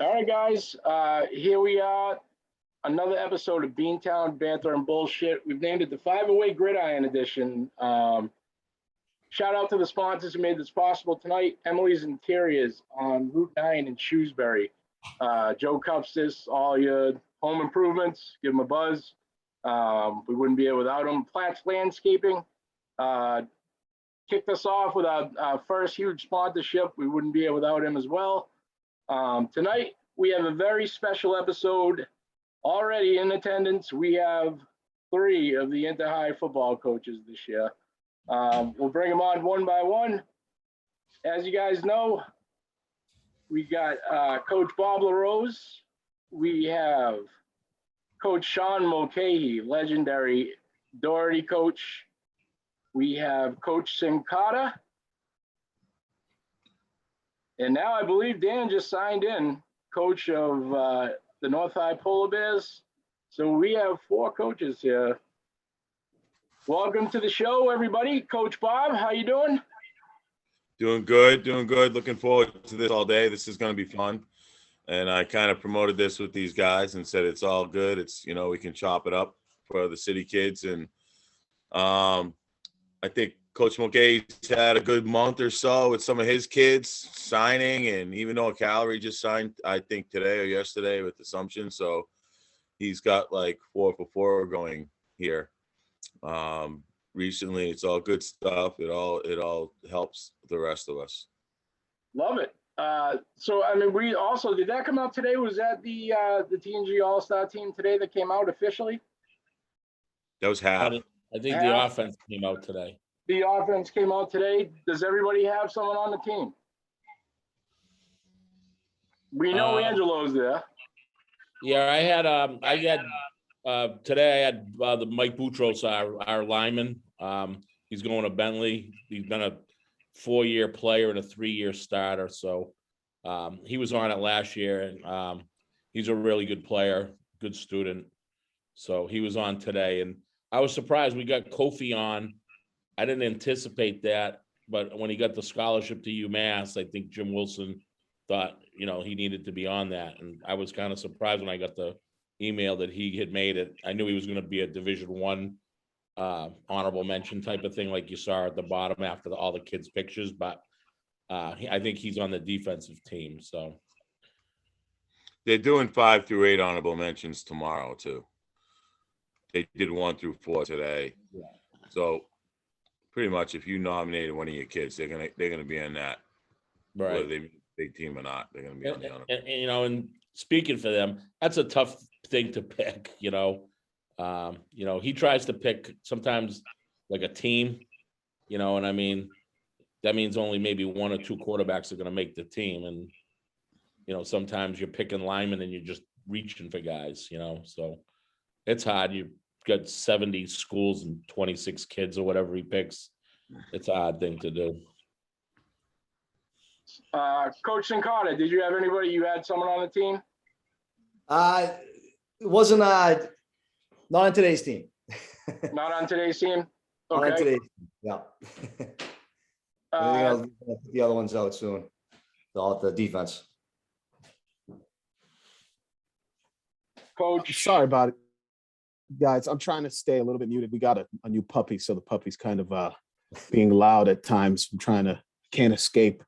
All right, guys. Here we are. Another episode of BeanTown, Banter, and Bullshit. We've named it the 5-Away Gridiron Edition. Shout out to the sponsors who made this possible tonight. Emily's Interiors on Route 9 in Shrewsbury. Joe Cupstis, all your home improvements. Give them a buzz. We wouldn't be here without them. Platt's Landscaping kicked us off with our first huge sponsorship. We wouldn't be here without him as well. Tonight, we have a very special episode. Already in attendance, we have 3 of the inter-high football coaches this year. We'll bring them on one by one. As you guys know, we got Coach Bob LaRose. We have Coach Sean Mulcahy, legendary Doherty coach. We have Coach Cincotta. And now I believe Dan just signed in, coach of the North High Polar Bears. So we have 4 coaches here. Welcome to the show, everybody. Coach Bob, how you doing? Doing good. Looking forward to this all day. This is going to be fun. And I kind of promoted this with these guys and said it's all good. It's, we can chop it up for the city kids. And I think Coach Mulcahy's had a good month or so with some of his kids signing, and even though Callery just signed, I think today or yesterday with Assumption, so he's got like 4 for 4 going here. Recently, it's all good stuff. It all helps the rest of us. Love it. So I mean, we also did that come out today? Was that the TNG All-Star team today that came out officially? That was half. I think the offense came out today. The offense came out today. Does everybody have someone on the team? We know Angelo's there. Yeah, today I had the Mike Boutros, our lineman. He's going to Bentley. He's been a 4-year player and a 3-year starter. So he was on it last year, and he's a really good player, good student. So he was on today, and I was surprised we got Kofi on. I didn't anticipate that, but when he got the scholarship to UMass, I think Jim Wilson thought, he needed to be on that. And I was kind of surprised when I got the email that he had made it. I knew he was going to be a Division I honorable mention type of thing, like you saw at the bottom after all the kids' pictures, but I think he's on the defensive team. So they're doing 5 through 8 honorable mentions tomorrow too. They did 1 through 4 today. Yeah. So pretty much, if you nominated one of your kids, they're gonna be in that, right, whether they big team or not. They're gonna be on the honor. And speaking for them, that's a tough thing to pick. He tries to pick sometimes like a team, and I mean that means only maybe 1 or 2 quarterbacks are gonna make the team, and sometimes you're picking linemen and you're just reaching for guys. So it's hard. You got 70 schools and 26 kids or whatever he picks. It's a hard thing to do. Coach Cincotta, did you have anybody? You had someone on the team? It wasn't not on today's team. Not on today's team? Not Okay. on today's team. Yeah. I think I'll put the other ones out soon. All at the defense. Coach. Sorry about it, guys. I'm trying to stay a little bit muted. We got a new puppy, so the puppy's kind of being loud at times. Can't escape.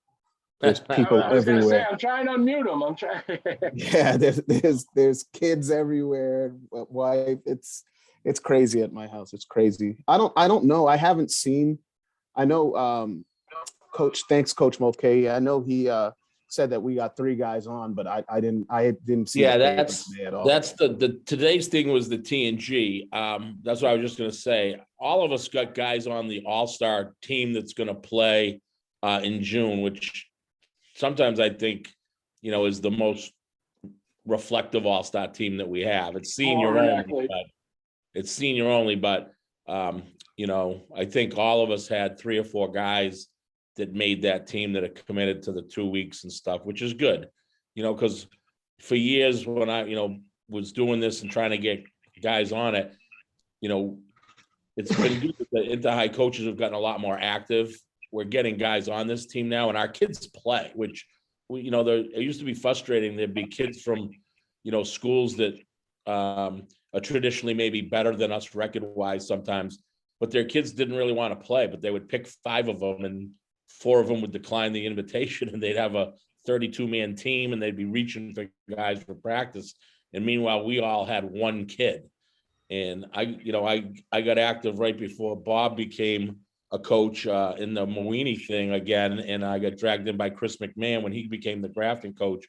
There's people everywhere. Say, I'm trying to unmute him. I'm trying. Yeah, there's kids everywhere. Why it's crazy at my house. It's crazy. I don't know. I haven't seen. I know Coach. Thanks, Coach Mulcahy. I know he said that we got 3 guys on, but I didn't see. Yeah, at all. That's the today's thing was the TNG. That's what I was just gonna say. All of us got guys on the all-star team that's gonna play in June, which sometimes I think is the most reflective all-star team that we have. It's senior only, but I think all of us had 3 or 4 guys that made that team that are committed to the 2 weeks and stuff, which is good, because for years when I, was doing this and trying to get guys on it, it's been good that the inter-high coaches have gotten a lot more active. We're getting guys on this team now, and our kids play, which it used to be frustrating. There'd be kids from, schools that are traditionally maybe better than us record-wise sometimes, but their kids didn't really want to play, but they would pick 5 of them and 4 of them would decline the invitation, and they'd have a 32-man team and they'd be reaching for guys for practice. And meanwhile, we all had 1 kid. And I got active right before Bob became a coach in the Moini thing again, and I got dragged in by Chris McMahon when he became the Grafton coach.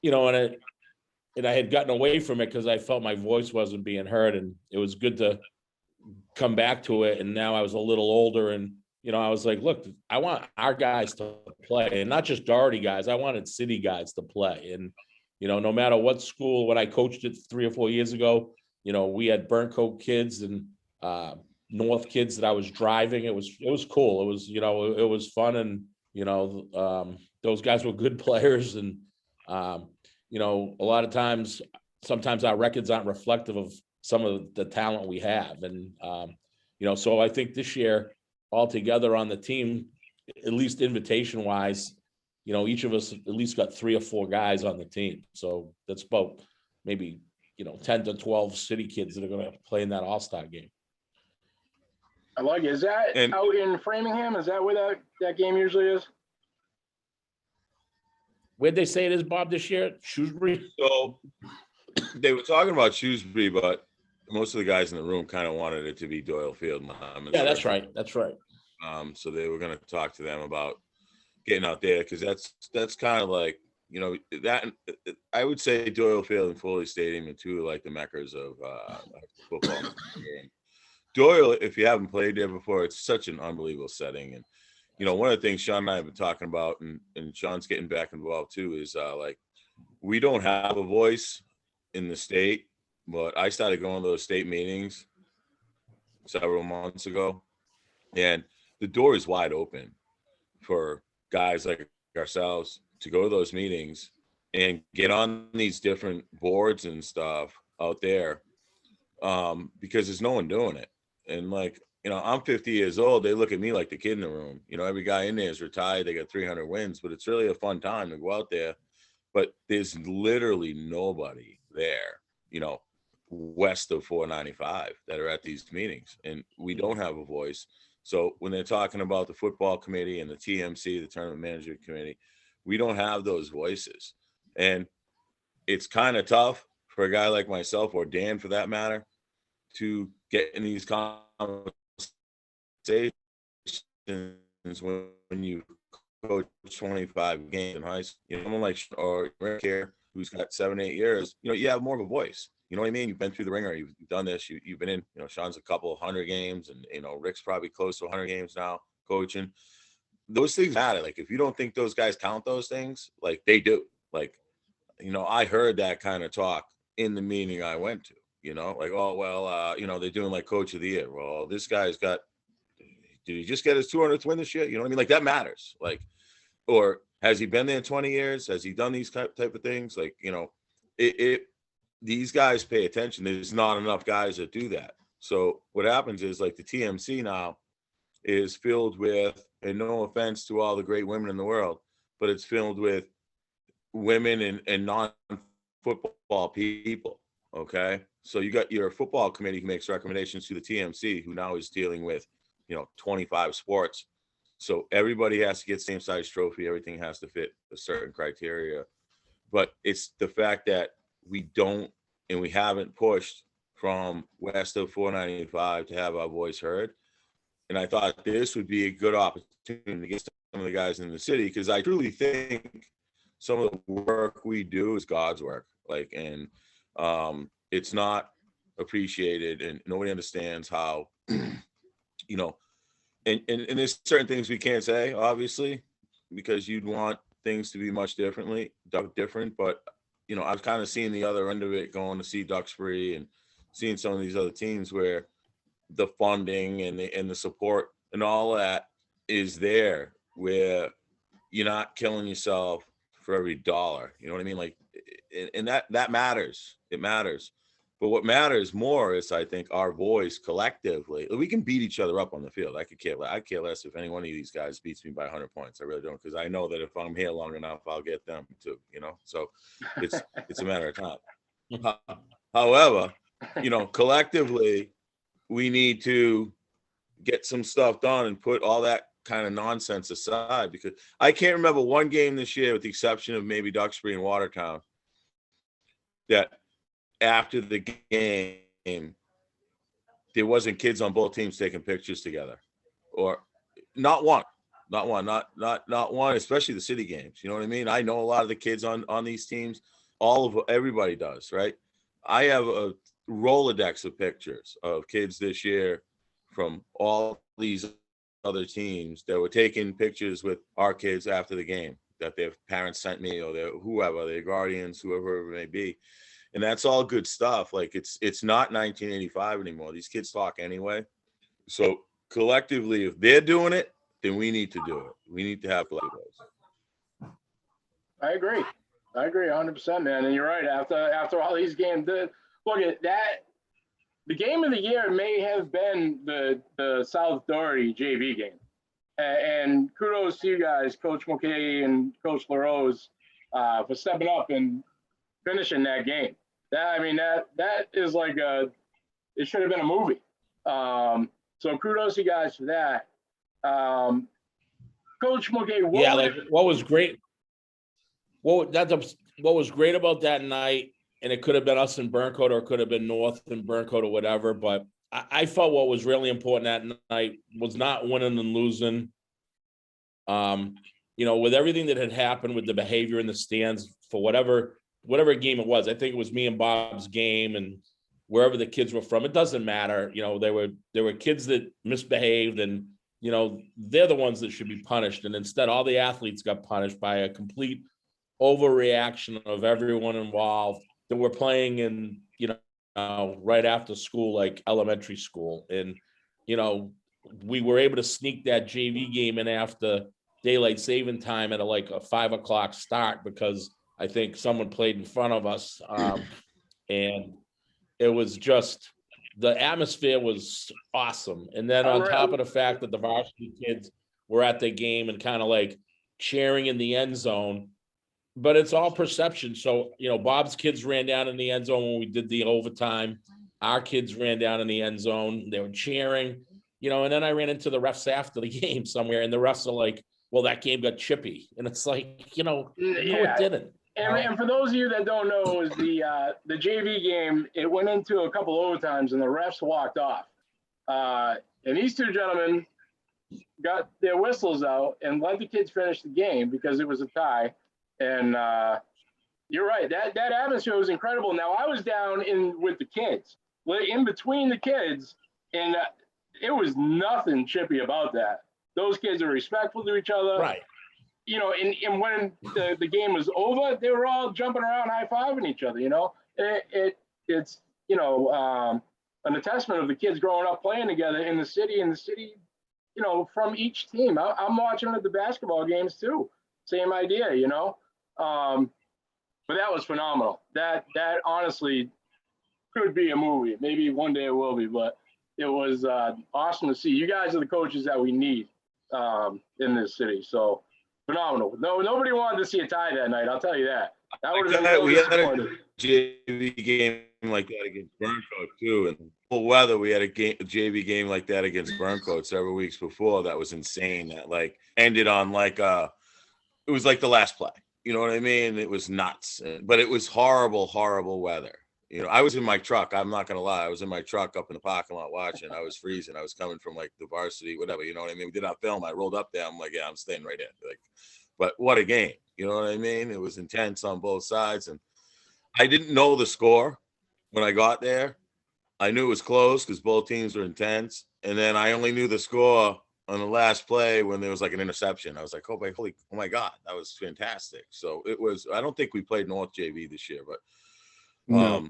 And I had gotten away from it because I felt my voice wasn't being heard, and it was good to come back to it. And now I was a little older, and I was like, look, I want our guys to play, and not just Doherty guys. I wanted city guys to play, and no matter what school, when I coached it 3 or 4 years ago, we had Burncoat kids and North kids that I was driving. It was cool. It was it was fun, and those guys were good players, and a lot of times, sometimes our records aren't reflective of some of the talent we have, and so I think this year altogether on the team, at least invitation wise, each of us at least got 3 or 4 guys on the team. So that's about maybe 10 to 12 city kids that are going to play in that all-star game. I like it. Is that out in Framingham? Is that where that game usually is? Where'd they say it is, Bob, this year? Shrewsbury? So they were talking about Shrewsbury, but most of the guys in the room kind of wanted it to be Doyle Field. Yeah, that's right. That's right. So they were going to talk to them about getting out there, because that's kind of like, that I would say Doyle Field and Foley Stadium and 2 like the meccas of football. Doyle, if you haven't played there before, it's such an unbelievable setting. And one of the things Sean and I have been talking about, and Sean's getting back involved too, is like, we don't have a voice in the state, but I started going to those state meetings several months ago, and the door is wide open for guys like ourselves to go to those meetings and get on these different boards and stuff out there, because there's no one doing it. And like, I'm 50 years old. They look at me like the kid in the room. Every guy in there is retired. They got 300 wins, but it's really a fun time to go out there. But there's literally nobody there, west of 495 that are at these meetings, and we don't have a voice. So when they're talking about the football committee and the TMC, the tournament management committee, we don't have those voices. And it's kind of tough for a guy like myself, or Dan for that matter, to get in these conversations when you coach 25 games in high school. Someone like or Rick here, who's got 7-8 years, you have more of a voice. You know what I mean? You've been through the ringer. You've done this. You've been in. Sean's a couple 100 games, and Rick's probably close to 100 games now coaching. Those things matter. Like, if you don't think those guys count those things, like they do. Like, I heard that kind of talk in the meeting I went to. Like, oh well, they're doing like coach of the year. Well, this guy's got. Did he just get his 200th win this year? You know what I mean? Like, that matters. Like, or has he been there 20 years? Has he done these type of things? Like, these guys pay attention. There's not enough guys that do that. So what happens is, like, the TMC now is filled with, and no offense to all the great women in the world, but it's filled with women and non-football people. Okay. So you got your football committee who makes recommendations to the TMC, who now is dealing with, 25 sports. So everybody has to get same size trophy. Everything has to fit a certain criteria. But it's the fact that we don't, and we haven't pushed from west of 495 to have our voice heard. And I thought this would be a good opportunity to get some of the guys in the city, because I truly think some of the work we do is God's work. Like, and it's not appreciated, and nobody understands how, and there's certain things we can't say, obviously, because you'd want things to be much different. But, I was kind of seeing the other end of it, going to see Duxbury and seeing some of these other teams where the funding and the support and all that is there, where you're not killing yourself for every dollar. You know what I mean? Like, and that matters. It matters. But what matters more is, I think, our voice collectively. We can beat each other up on the field. I care less if any one of these guys beats me by 100 points. I really don't, because I know that if I'm here long enough, I'll get them too. So it's a matter of time. However, collectively, we need to get some stuff done and put all that kind of nonsense aside, because I can't remember one game this year, with the exception of maybe Duxbury and Watertown, that after the game there wasn't kids on both teams taking pictures together, or not one, especially the city games. You know what I mean? I know a lot of the kids on these teams, everybody does, right? I have a Rolodex of pictures of kids this year from all these other teams that were taking pictures with our kids after the game, that their parents sent me, or their guardians, whoever it may be. And that's all good stuff. Like, it's not 1985 anymore. These kids talk anyway. So collectively, if they're doing it, then we need to do it. We need to have collective voice. I agree 100%, man. And you're right. After all these games, look at that. The game of the year may have been the South Doherty JV game. And kudos to you guys, Coach Mulcahy and Coach LaRose, for stepping up and finishing that game. That is like it should have been a movie. So kudos to you guys for that. Coach Mulcahy, what was great? What was great about that night, and it could have been us in Burncoat, or it could have been North and Burncoat, or whatever, but I felt what was really important that night was not winning and losing. With everything that had happened with the behavior in the stands for whatever game it was. I think it was me and Bob's game, and wherever the kids were from, it doesn't matter. There were kids that misbehaved, and they're the ones that should be punished. And instead, all the athletes got punished by a complete overreaction of everyone involved that were playing in, right after school, like elementary school. And, we were able to sneak that JV game in after daylight saving time at a 5 o'clock start, because I think someone played in front of us. And it was just, the atmosphere was awesome. And then on top of the fact that the varsity kids were at the game and kind of cheering in the end zone, but it's all perception. So, Bob's kids ran down in the end zone when we did the overtime. Our kids ran down in the end zone. They were cheering, and then I ran into the refs after the game somewhere, and the refs are like, well, that game got chippy. And it's like, no, it didn't. And for those of you that don't know, it was the JV game. It went into a couple overtimes, and the refs walked off. And these two gentlemen got their whistles out and let the kids finish the game because it was a tie. And you're right. That atmosphere was incredible. Now, I was down with the kids, in between the kids, and it was nothing chippy about that. Those kids are respectful to each other. Right. And when the game was over, they were all jumping around, high-fiving each other, It's, an attestament of the kids growing up playing together in the city, from each team. I'm watching at the basketball games too. Same idea, But that was phenomenal. That honestly could be a movie. Maybe one day it will be, but it was awesome to see. You guys are the coaches that we need in this city. So phenomenal. No, nobody wanted to see a tie that night. I'll tell you that. That would have been we had a JV game like that against Burncoat too, and full weather. We had a JV game like that against Burncoat several weeks before. That was insane. That ended on it was like the last play. You know what I mean? It was nuts, but it was horrible, horrible weather. I was in my truck. I'm not going to lie. I was in my truck up in the parking lot watching. I was freezing. I was coming from the varsity, whatever. You know what I mean? We did our film. I rolled up there. I'm like, yeah, I'm staying right in. But what a game. You know what I mean? It was intense on both sides. And I didn't know the score when I got there. I knew it was close because both teams were intense. And then I only knew the score on the last play when there was an interception. I was like, oh my God, that was fantastic. So it was, I don't think we played North JV this year, but No.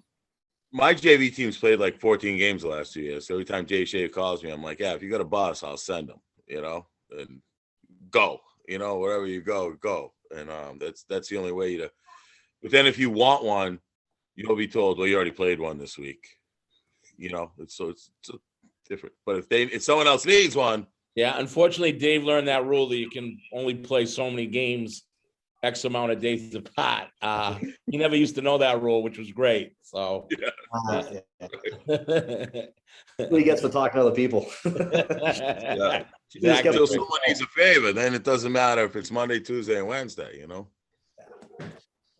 My JV team's played 14 games the last 2 years. So every time Jay Shea calls me, I'm like, yeah, if you got a bus, I'll send them, and go, wherever you go. And that's the only way but then if you want one, you'll be told, well, you already played one this week. It's different. But if someone else needs one. Yeah, unfortunately, Dave learned that rule that you can only play so many games, X amount of days apart. He never used to know that rule, which was great. So Yeah. He gets for talking to other people. Yeah. Exactly. Until someone needs a favor, then it doesn't matter if it's Monday, Tuesday, and Wednesday,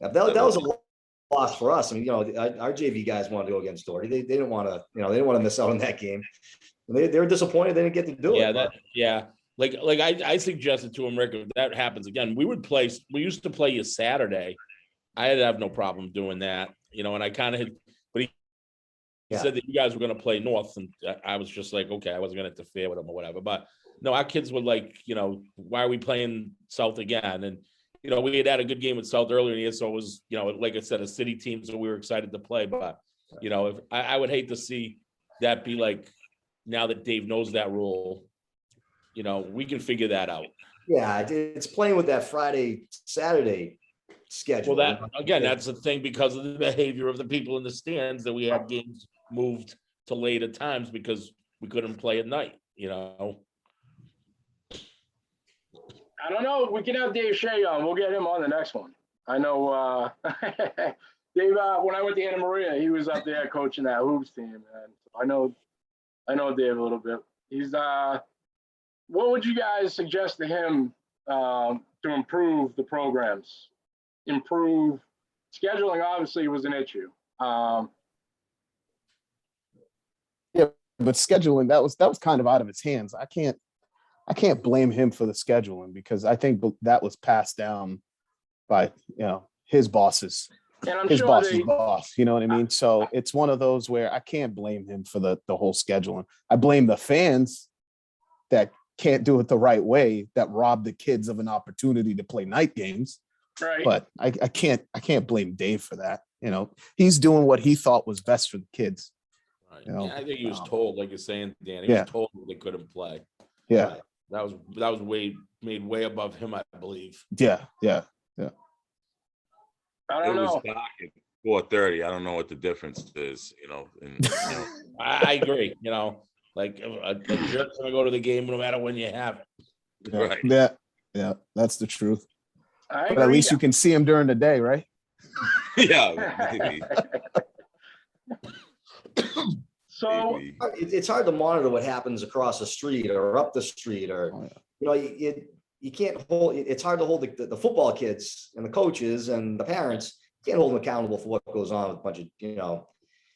Yeah, that was a loss for us. I mean, our JV guys wanted to go against Doherty. They didn't want to, they didn't want to miss out on that game. They were disappointed they didn't get to do it. Like I suggested to him, Rick, if that happens again, we used to play you Saturday. I'd have no problem doing that, and I kind of had, but he said that you guys were going to play North, and I was just like, okay, I wasn't going to interfere with them or whatever. But no, our kids were like, why are we playing South again? And we had a good game with South earlier in the year, so it was, like I said, a city team, so we were excited to play. But if I would hate to see that be like, now that Dave knows that rule, we can figure that out. Yeah, it's playing with that Friday, Saturday schedule. Well, that's the thing, because of the behavior of the people in the stands, that we had games moved to later times because we couldn't play at night, I don't know. We can have Dave Shea on. We'll get him on the next one. I know Dave, when I went to Anna Maria, he was up there coaching that hoops team. And I know Dave a little bit. He's what would you guys suggest to him to improve the programs? Improve scheduling obviously was an issue. But scheduling, that was kind of out of his hands. I can't blame him for the scheduling, because I think that was passed down by his bosses. And his boss's boss, you know what I mean? So it's one of those where I can't blame him for the whole scheduling. I blame the fans that can't do it the right way, that rob the kids of an opportunity to play night games. Right. But I can't blame Dave for that. He's doing what he thought was best for the kids. Right. I think he was told, like you're saying, Dan, he was told they couldn't play. Yeah. That was made way above him, I believe. Yeah. I don't know. It was dark at 4:30. I don't know what the difference is, I agree. Like a jerk's gonna go to the game no matter when you have it. Right. Yeah, that's the truth. But at least you can see him during the day, right? Yeah, maybe. So Maybe. It's hard to monitor what happens across the street or up the street, or you can't hold. It's hard to hold the football kids and the coaches and the parents. You can't hold them accountable for what goes on with a bunch of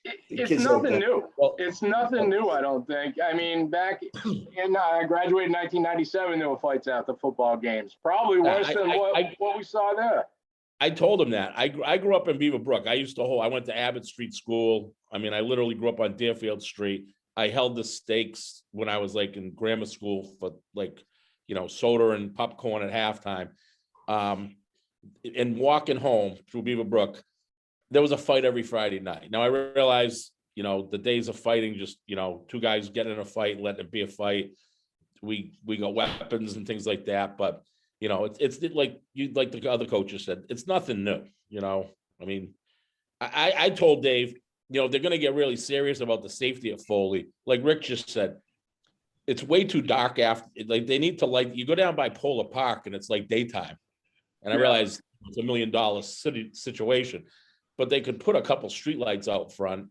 it's nothing new. It's nothing new, I don't think. I mean, back in I graduated in 1997, there were fights after football games. Probably worse than what we saw there. I told him that. I grew up in Beaverbrook. I went to Abbott Street School. I mean, I literally grew up on Deerfield Street. I held the stakes when I was like in grammar school for soda and popcorn at halftime. And walking home through Beaverbrook, there was a fight every Friday night. Now I realize, the days of fighting, just, two guys getting in a fight, letting it be a fight. We got weapons and things like that. But, it's like the other coaches said, it's nothing new, I mean, I told Dave, they're going to get really serious about the safety of Foley. Like Rick just said, it's way too dark after, like they need to you go down by Polar Park and it's like daytime. And I realize it's $1 million city situation, but they could put a couple streetlights out front.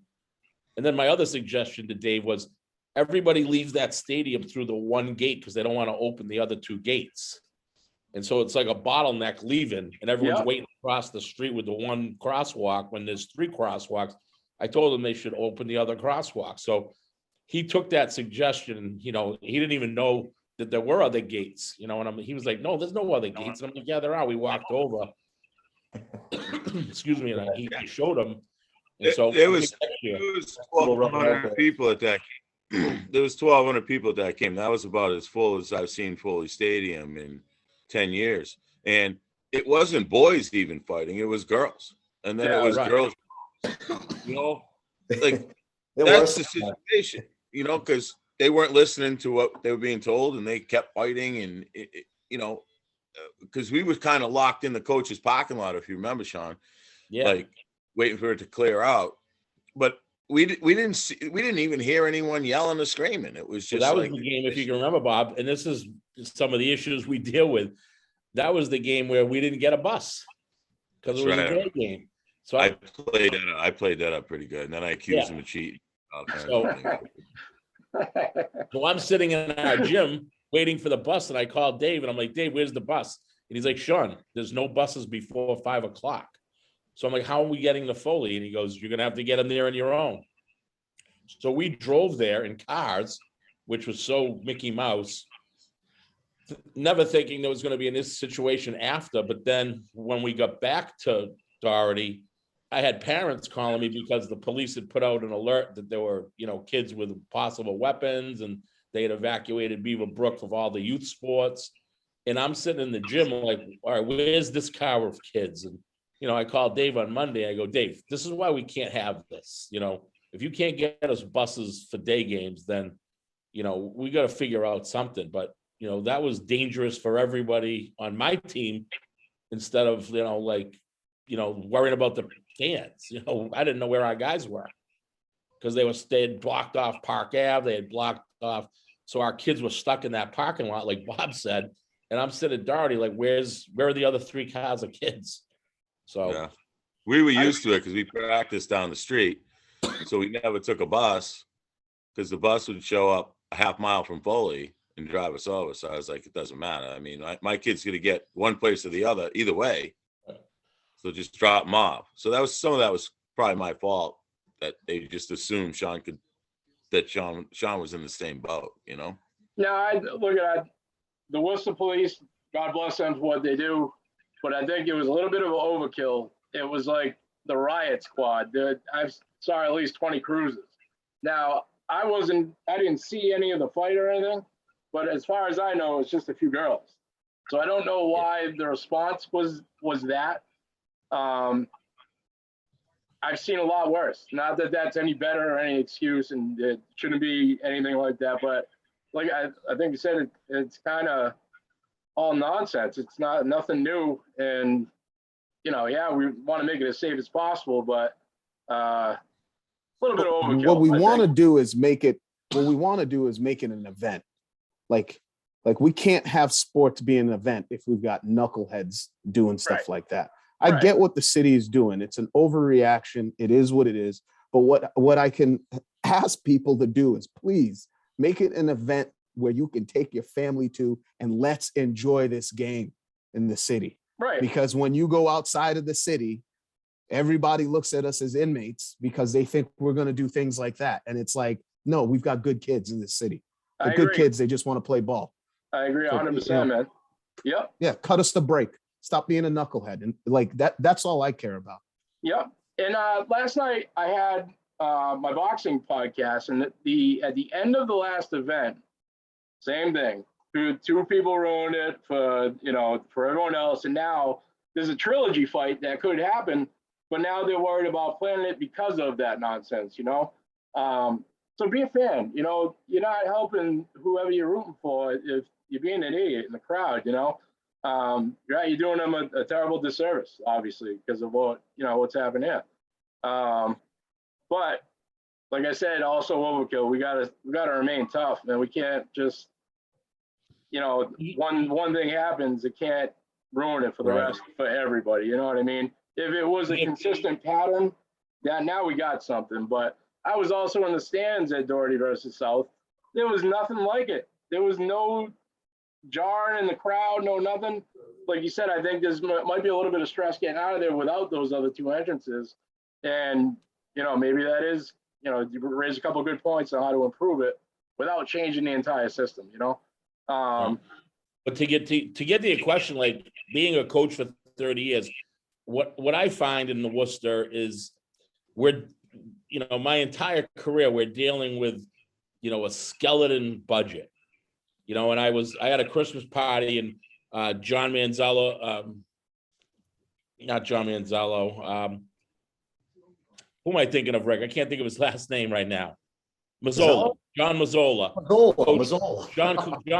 And then my other suggestion to Dave was everybody leaves that stadium through the one gate because they don't want to open the other two gates. And so it's like a bottleneck leaving and everyone's waiting across the street with the one crosswalk when there's 3 crosswalks. I told them they should open the other crosswalk. So he took that suggestion, he didn't even know that there were other gates, and he was like, no, there's no other gates. And I'm like, yeah, there are. We walked over. Excuse me. And he showed them. And so there was 1,200 people at that game. There was 1,200 people at that game. That was about as full as I've seen Foley Stadium in 10 years. And it wasn't boys even fighting. It was girls. And then it was girls, like that's the situation, because they weren't listening to what they were being told and they kept fighting. And, because we were kind of locked in the coach's parking lot, if you remember, Sean. Yeah. Like waiting for it to clear out. But we didn't even hear anyone yelling or screaming. It was So just that was like the game, if you can remember, Bob, and this is some of the issues we deal with. That was the game where we didn't get a bus because it was That's a right. day game. So I played that up pretty good, and then I accused him of cheating. All kinds of things. So I'm sitting in our gym waiting for the bus, and I called Dave, and I'm like, Dave, where's the bus? And he's like, Sean, there's no buses before 5 o'clock. So I'm like, how are we getting to Foley? And he goes, you're gonna have to get them there on your own. So we drove there in cars, which was so Mickey Mouse, never thinking there was going to be in this situation after. But then when we got back to Doherty, I had parents calling me because the police had put out an alert that there were, kids with possible weapons, and they had evacuated Beaver Brook of all the youth sports. And I'm sitting in the gym like, all right, where's this car of kids? And, I called Dave on Monday. I go, Dave, this is why we can't have this. If you can't get us buses for day games, then, we got to figure out something. But, that was dangerous for everybody on my team instead of, worrying about the fans. I didn't know where our guys were because they had blocked off Park Ave. They had blocked off. So our kids were stuck in that parking lot, like Bob said. And I'm sitting at Doherty, like, where are the other 3 cars of kids? So yeah, we were used to it because we practiced down the street. So we never took a bus because the bus would show up a half mile from Foley and drive us over. So I was like, it doesn't matter. I mean, my kid's going to get one place or the other, either way. So just drop them off. So some of that was probably my fault that they just assumed Sean was in the same boat, No, I look at the Worcester police, God bless them for what they do. But I think it was a little bit of an overkill. It was like the riot squad. I saw at least 20 cruises. Now, I didn't see any of the fight or anything, but as far as I know, it's just a few girls. So I don't know why the response was that. I've seen a lot worse. Not that that's any better or any excuse, and it shouldn't be anything like that. But like I think you said, it's kind of all nonsense. It's nothing new, and we want to make it as safe as possible, but a little bit of overkill. What we want to do is make it an event. Like we can't have sports be an event if we've got knuckleheads doing stuff like that. I get what the city is doing. It's an overreaction. It is what it is. But what I can ask people to do is please make it an event where you can take your family to, and let's enjoy this game in the city. Right. Because when you go outside of the city, everybody looks at us as inmates because they think we're going to do things like that. And it's like, no, we've got good kids in this city. They're good kids. They just want to play ball. I agree 100%, man. Yep. Yeah. Cut us the break. Stop being a knucklehead. And like that's all I care about. Yep. And last night I had my boxing podcast, and at the end of the last event, same thing. Two people ruined it for everyone else. And now there's a trilogy fight that could happen, but now they're worried about planning it because of that nonsense, So be a fan, you're not helping whoever you're rooting for if you're being an idiot in the crowd, you're doing them a terrible disservice, obviously, because of what's happening here. But like I said, also overkill. We gotta remain tough, man. We can't just, one thing happens, it can't ruin it for the rest, for everybody. You know what I mean? If it was a consistent pattern, now we got something. But I was also in the stands at Doherty versus South. There was nothing like it. There was no jarring in the crowd, no nothing. Like you said, I think there's might be a little bit of stress getting out of there without those other 2 entrances. And, maybe that is, you raise a couple of good points on how to improve it without changing the entire system, But to get to your question, like being a coach for 30 years, what I find in the Worcester is my entire career, we're dealing with, a skeleton budget, and I had a Christmas party, and John Manzello, not John Manzello, who am I thinking of, Rick? I can't think of his last name right now. Mazzola, John Mazzola. John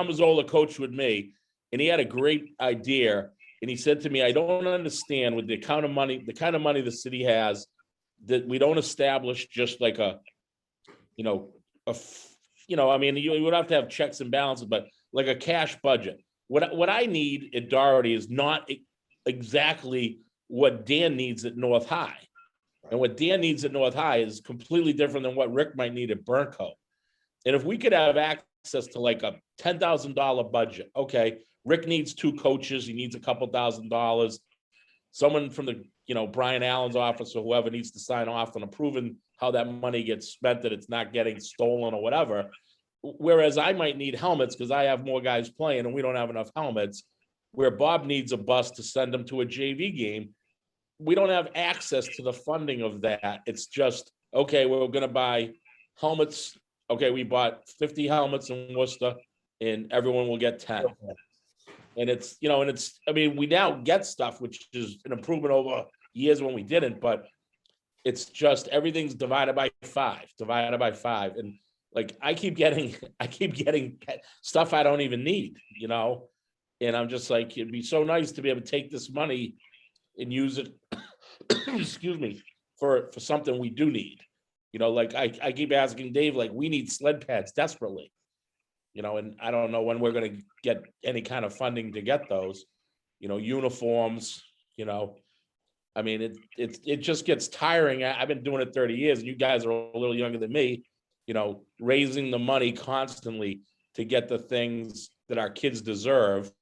Mazzola coached with me, and he had a great idea. And he said to me, I don't understand with the kind of money the city has that we don't establish just like a, you know, I mean, you would have to have checks and balances, but like a cash budget. What I need at Doherty is not exactly what Dan needs at North High. And what Dan needs at North High is completely different than what Rick might need at Burncoat. And if we could have access to like a $10,000 budget, okay, Rick needs 2 coaches. He needs a couple $1,000. Someone from the, Brian Allen's office or whoever needs to sign off on approving how that money gets spent, that it's not getting stolen or whatever. Whereas I might need helmets because I have more guys playing and we don't have enough helmets, where Bob needs a bus to send them to a JV game. We don't have access to the funding of that. It's just, okay, we're going to buy helmets. Okay, we bought 50 helmets in Worcester and everyone will get 10. And it's, we now get stuff, which is an improvement over years when we didn't, but it's just everything's divided by 5. And like, I keep getting stuff I don't even need, and I'm just like, it'd be so nice to be able to take this money and use it, excuse me, for something we do need. Like I keep asking Dave, like, we need sled pads desperately, and I don't know when we're going to get any kind of funding to get those, uniforms, I mean, it just gets tiring. I've been doing it 30 years and you guys are a little younger than me, raising the money constantly to get the things that our kids deserve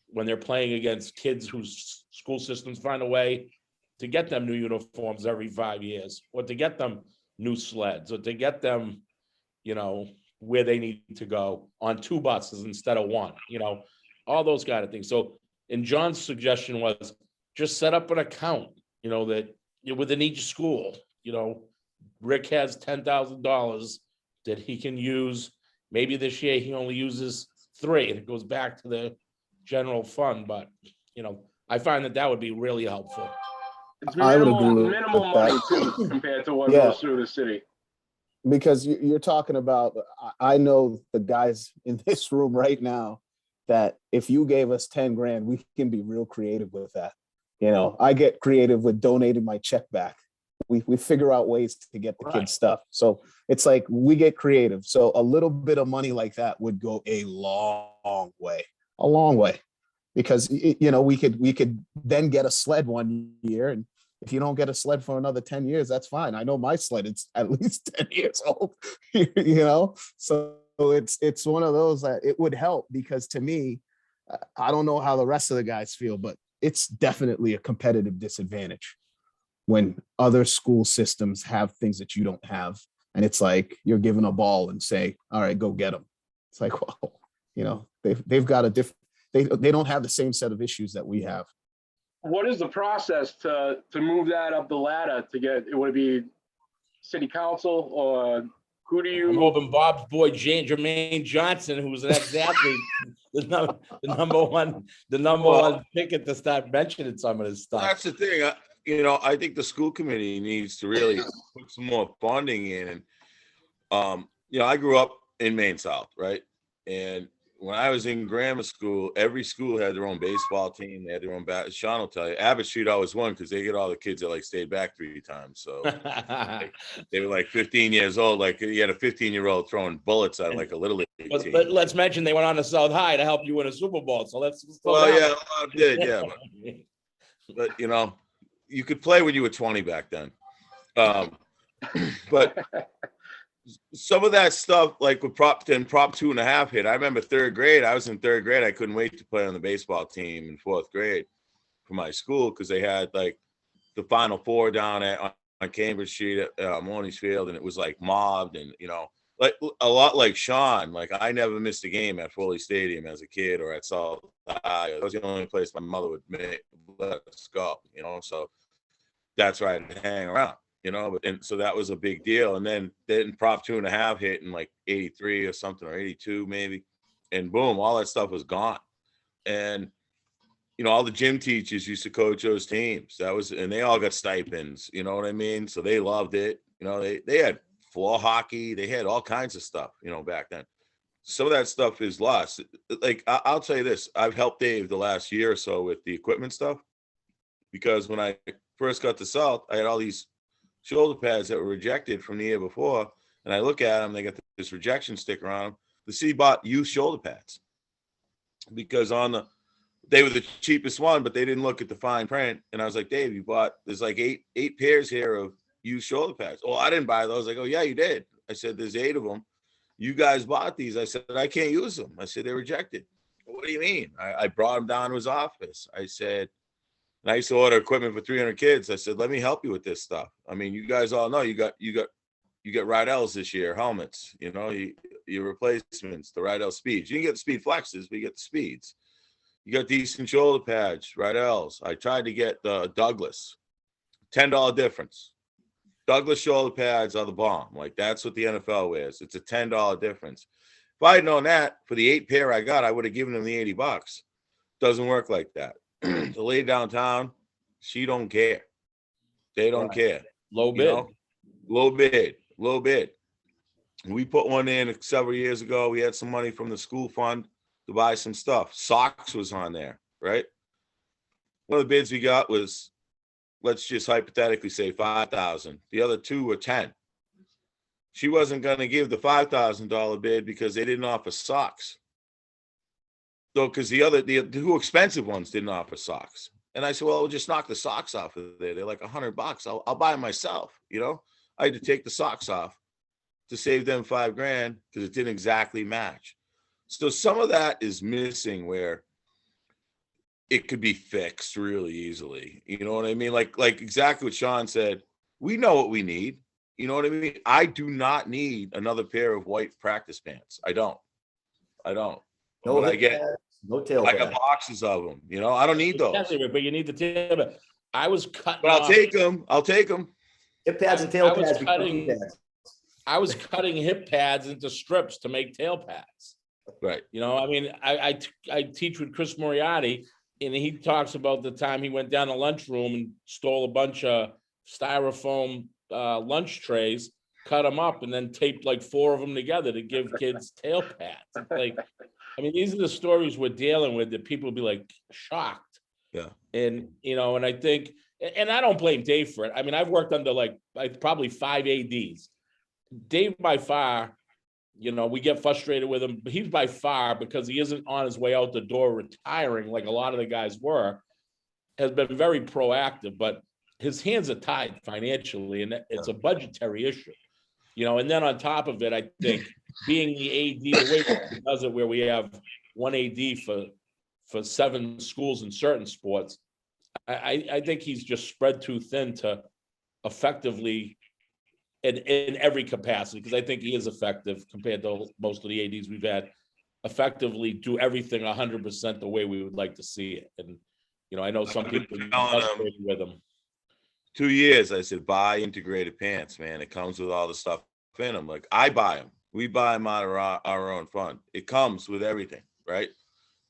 when they're playing against kids whose school systems find a way to get them new uniforms every 5 years, or to get them new sleds, or to get them, where they need to go on 2 buses instead of 1, all those kind of things. So, and John's suggestion was just set up an account, that within each school, Rick has $10,000 that he can use. Maybe this year he only uses 3 and it goes back to the general fund. But, I find that would be really helpful. It's I would minimal, agree minimal with money that. too, compared to what Yeah. goes through the city. Because you're talking about, I know the guys in this room right now, that if you gave us 10 grand, we can be real creative with that. I get creative with donating my check back. We figure out ways to get the kids stuff. So it's like, we get creative. So a little bit of money like that would go a long way, because, we could then get a sled one year. And if you don't get a sled for another 10 years, that's fine. I know my sled, it's at least 10 years old, so it's one of those that it would help, because to me, I don't know how the rest of the guys feel, but it's definitely a competitive disadvantage when other school systems have things that you don't have. And it's like, you're given a ball and say, all right, go get them. It's like, well, they've got a different, they don't have the same set of issues that we have. What is the process to move that up the ladder to get, would it be city council, or who do you? I'm hoping Bob's boy Jermaine Johnson, who was an ex-athlete, the number one ticket to start mentioning some of this stuff. That's the thing. I think the school committee needs to really put some more funding in. And, I grew up in Maine South, right? And when I was in grammar school, every school had their own baseball team. They had their own Sean will tell you, Abbott Street always won because they get all the kids that stayed back 3 times. So they were 15 years old. Like, you had a 15-year-old throwing bullets at a little league team. But let's mention they went on to South High to help you win a Super Bowl. So let's. Yeah, I did. Yeah, but you could play when you were 20 back then. But some of that stuff, like with Prop 2.5 hit, I remember 3rd grade. I was in 3rd grade. I couldn't wait to play on the baseball team in 4th grade for my school, because they had the Final Four down on Cambridge Street at Mooney's Field, and it was mobbed, and a lot like Sean. I never missed a game at Foley Stadium as a kid, or at Salt High. That was the only place my mother would let us go. So that's where I'd hang around. And so that was a big deal. And then Prop 2.5 hit in 83 or something, or 82 maybe. And boom, all that stuff was gone. And, all the gym teachers used to coach those teams. And they all got stipends, you know what I mean? So they loved it. They had floor hockey. They had all kinds of stuff, back then. Some of that stuff is lost. I'll tell you this, I've helped Dave the last year or so with the equipment stuff, because when I first got to South, I had all these shoulder pads that were rejected from the year before. And I look at them, they got this rejection sticker on them. The city bought used shoulder pads because they were the cheapest one, but they didn't look at the fine print. And I was like, Dave, there's like eight pairs here of used shoulder pads. Oh, I didn't buy those. I go, yeah, you did. I said, there's 8 of them. You guys bought these. I said, I can't use them. I said, they're rejected. What do you mean? I brought him down to his office. I said, and I used to order equipment for 300 kids. I said, let me help you with this stuff. I mean, you guys all know you got Rydell's this year, helmets, your replacements, the Rydell speeds. You can get the speed flexes, but you get the speeds. You got decent shoulder pads, Rydell's. I tried to get the Douglas, $10 difference. Douglas shoulder pads are the bomb. Like, that's what the NFL wears. It's a $10 difference. If I had known that for the 8 pair I got, I would have given them the $80. Doesn't work like that. The lady downtown, she don't care. They don't care. Low bid. Low bid. We put one in several years ago. We had some money from the school fund to buy some stuff. Socks was on there, right? One of the bids we got was, let's just hypothetically say 5,000. The other 2 were 10. She wasn't going to give the $5,000 bid because they didn't offer socks. So, because the 2 expensive ones didn't offer socks. And I said, well, we'll just knock the socks off of there. They're like $100. I'll buy them myself. I had to take the socks off to save them $5,000 because it didn't exactly match. So some of that is missing where it could be fixed really easily. You know what I mean? Like exactly what Sean said. We know what we need. You know what I mean? I do not need another pair of white practice pants. I don't. No, But I get, no tail I got pad. boxes of them. I don't need those. But you need the tail pad. I was cutting. But I'll take them. Hip pads and tail I was pads. become cutting- pads. I was cutting hip pads into strips to make tail pads. Right. I teach with Chris Moriarty, and he talks about the time he went down the lunchroom and stole a bunch of styrofoam lunch trays, cut them up, and then taped like 4 of them together to give kids tail pads. These are the stories we're dealing with that people will be like shocked. Yeah. And I think, and I don't blame Dave for it. I've worked under probably 5 ADs. Dave by far, we get frustrated with him, but he's by far, because he isn't on his way out the door retiring like a lot of the guys were, has been very proactive, but his hands are tied financially, and it's a budgetary issue. And then on top of it, I think being the AD, the way he does it, where we have 1 AD for 7 schools in certain sports, I think he's just spread too thin to effectively in every capacity, because I think he is effective compared to most of the ADs we've had, effectively do everything 100% the way we would like to see it. And, I know some people are frustrated with him. 2 years, I said, buy integrated pants, man. It comes with all the stuff in them. Like, I buy them. We buy them out of our own fund. It comes with everything, right?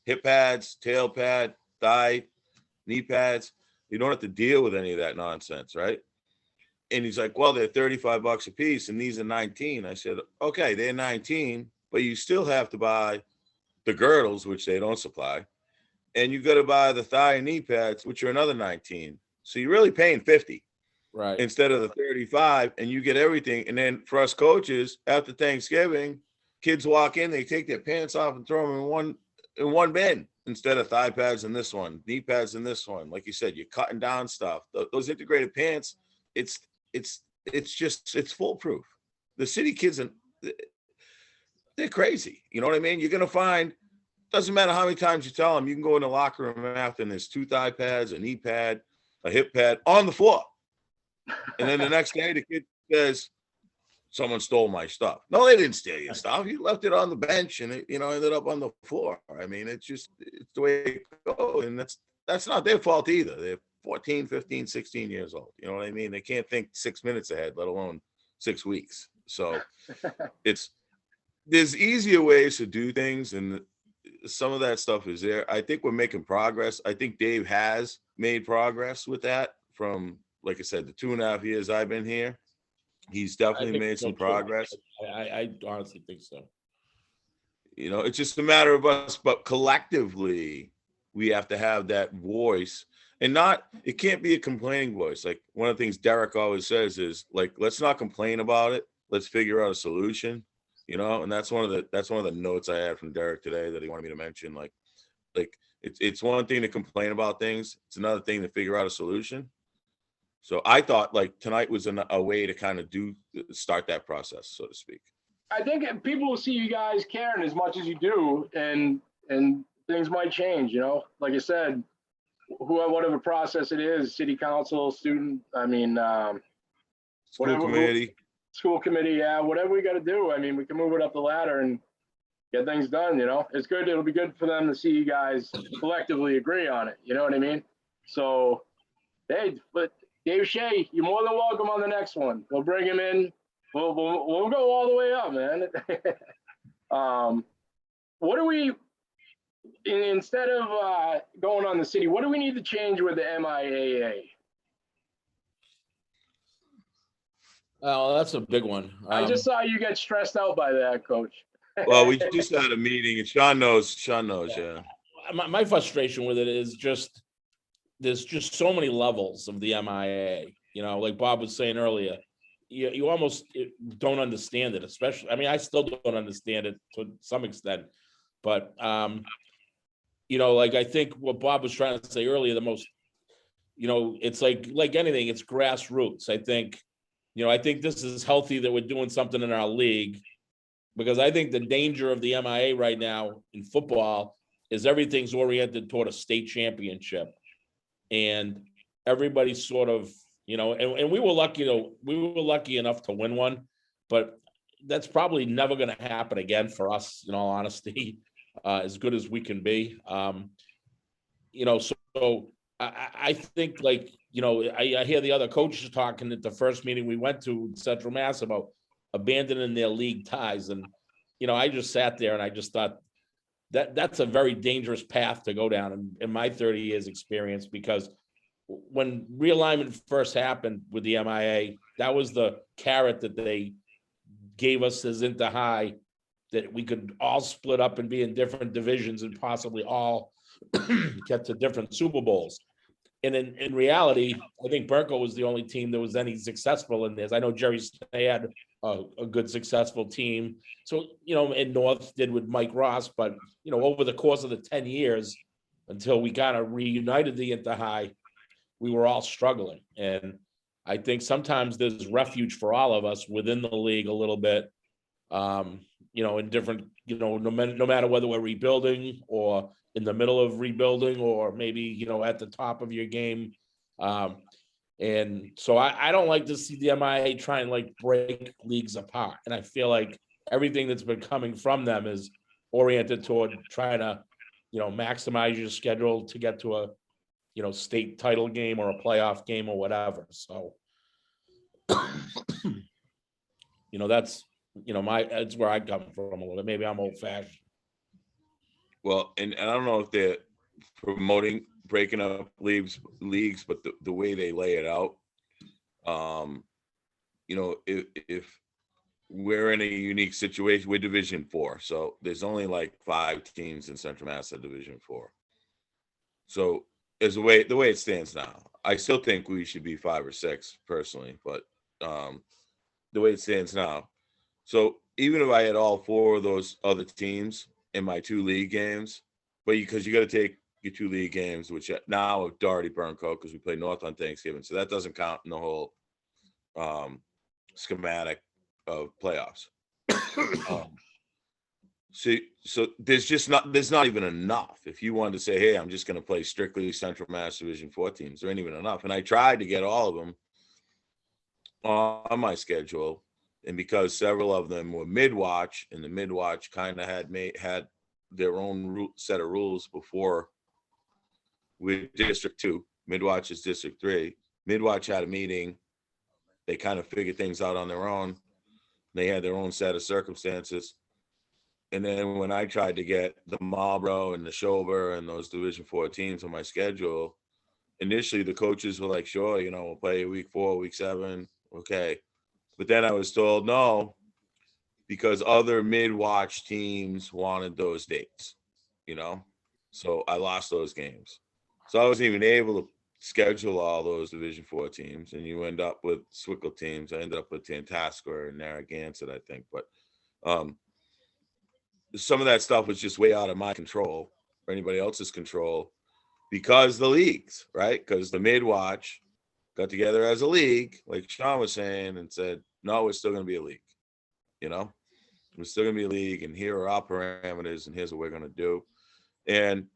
Hip pads, tail pad, thigh, knee pads. You don't have to deal with any of that nonsense, right? And he's like, well, they're $35 a piece, and these are 19. I said, okay, they're 19, but you still have to buy the girdles, which they don't supply. And you got to buy the thigh and knee pads, which are another 19. So you're really paying 50. Right. Instead of the 35, and you get everything. And then for us coaches, after Thanksgiving, kids walk in, they take their pants off and throw them in one bin instead of thigh pads in this one, knee pads in this one. Like you said, you're cutting down stuff. Those integrated pants, it's foolproof. The city kids, they're crazy. You know what I mean? You're gonna find, doesn't matter how many times you tell them, you can go in the locker room after and there's 2 thigh pads, a knee pad, a hip pad on the floor. And then the next day the kid says, someone stole my stuff. No, they didn't steal your stuff. You left it on the bench and it, ended up on the floor. It's the way it goes. And that's not their fault either. They're 14, 15, 16 years old. You know what I mean? They can't think 6 minutes ahead, let alone 6 weeks. So there's easier ways to do things. And some of that stuff is there. I think we're making progress. I think Dave has made progress with that from, like I said, the 2.5 years I've been here. He's definitely made some progress. I honestly think so. It's just a matter of us, but collectively we have to have that voice. and not, it can't be a complaining voice. Like one of the things Derek always says is like, let's not complain about it. Let's figure out a solution, and that's one of the notes I had from Derek today that he wanted me to mention. Like it's one thing to complain about things. It's another thing to figure out a solution. So I thought like tonight was a way to kind of start that process, so to speak. I think people will see you guys caring as much as you do, and things might change. Like I said, whatever process it is, city council, student, School committee. School committee, yeah, whatever we got to do. I mean, we can move it up the ladder and get things done. It's good. It'll be good for them to see you guys collectively agree on it. You know what I mean? So, hey, but Dave Shea, you're more than welcome on the next one. We'll bring him in. We'll go all the way up, man. What do we, instead of going on the city, what do we need to change with the MIAA? Oh, that's a big one. I just saw you get stressed out by that, Coach. Well, we just had a meeting, and Sean knows. Yeah. My frustration with it is just there's just so many levels of the MIAA. Like Bob was saying earlier, you almost don't understand it. Especially, I still don't understand it to some extent, but like I think what Bob was trying to say earlier, the most, it's like anything, it's grassroots. I think this is healthy that we're doing something in our league, because I think the danger of the MIA right now in football is everything's oriented toward a state championship, and everybody's sort of, and we were lucky enough to win one, but that's probably never going to happen again for us, in all honesty, as good as we can be. So I think I hear the other coaches talking at the first meeting we went to in Central Mass about abandoning their league ties. And, I just sat there and I just thought that's a very dangerous path to go down in my 30 years experience, because when realignment first happened with the MIA, that was the carrot that they gave us as Inter High, that we could all split up and be in different divisions and possibly all get to different Super Bowls. And in reality, I think Burko was the only team that was any successful in this. I know Jerry Snay had a good successful team. So, and North did with Mike Ross, but, over the course of the 10 years until we kind of reunited the Inter High, we were all struggling. And I think sometimes there's refuge for all of us within the league a little bit, in different, no matter whether we're rebuilding or in the middle of rebuilding, or maybe, at the top of your game. And so I don't like to see the MIA try and break leagues apart. And I feel like everything that's been coming from them is oriented toward trying to, maximize your schedule to get to a, state title game or a playoff game or whatever. So, that's, that's where I come from a little bit. Maybe I'm old fashioned. Well, and I don't know if they're promoting breaking up leagues, but the way they lay it out, if we're in a unique situation, we're Division 4, so there's only 5 teams in Central Mass at Division 4. So as the way it stands now, I still think we should be 5 or 6 personally, but the way it stands now. So even if I had all 4 of those other teams in my 2 league games, but because you got to take your 2 league games, which now have already burned coat because we play North on Thanksgiving, so that doesn't count in the whole schematic of playoffs. So there's not even enough. If you wanted to say, hey, I'm just going to play strictly Central Mass Division 4 teams, there ain't even enough. And I tried to get all of them on my schedule. And because several of them were mid-watch, and the mid-watch kind of had their own set of rules before with District 2. Mid-watch is District 3. Mid-watch had a meeting. They kind of figured things out on their own. They had their own set of circumstances. And then when I tried to get the Marlboro and the Schober and those Division 4 teams on my schedule, initially the coaches were like, sure, we'll play week 4, week 7. Okay. But then I was told no, because other mid-watch teams wanted those dates, So I lost those games. So I wasn't even able schedule all those Division 4 teams, and you end up with Swickle teams. I ended up with Tantascwa and Narragansett, I think. But some of that stuff was just way out of my control or anybody else's control because the leagues, right? Because the Mid-Watch got together as a league, like Sean was saying, and said, no, we're still going to be a league. You know, we're still going to be a league, and here are our parameters, and here's what we're going to do. And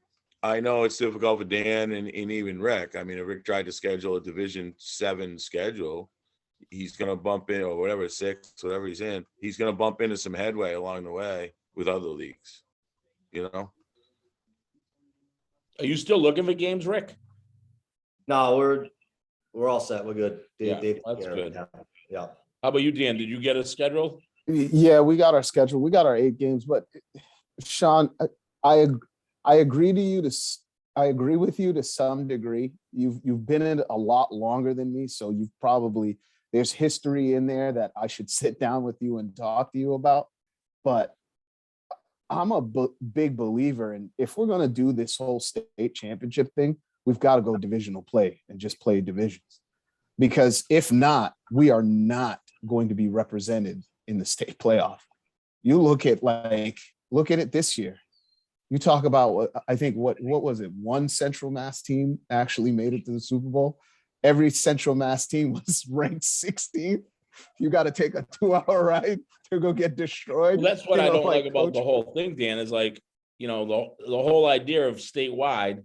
I know it's difficult for Dan and even Rick. I mean, if Rick tried to schedule a Division 7 schedule, he's going to bump in, or whatever, 6, whatever he's in, he's going to bump into some headway along the way with other leagues, you know? Are you still looking for games, Rick? No, we're all set. We're good. Yeah, Dave, that's good. Yeah. How about you, Dan? Did you get a schedule? Yeah, we got our schedule. We got our 8 games, but Sean, I agree I agree with you to some degree. You've been in it a lot longer than me, so you've probably, there's history in there that I should sit down with you and talk to you about. But I'm a big believer in, if we're going to do this whole state championship thing, we've got to go divisional play and just play divisions. Because if not, we are not going to be represented in the state playoff. You look at it this year. You talk about, I think, what was it? One Central Mass team actually made it to the Super Bowl. Every Central Mass team was ranked 16th. You got to take a 2-hour ride to go get destroyed. Well, that's what I don't like about the whole thing, Dan, is like, you know, the whole idea of statewide,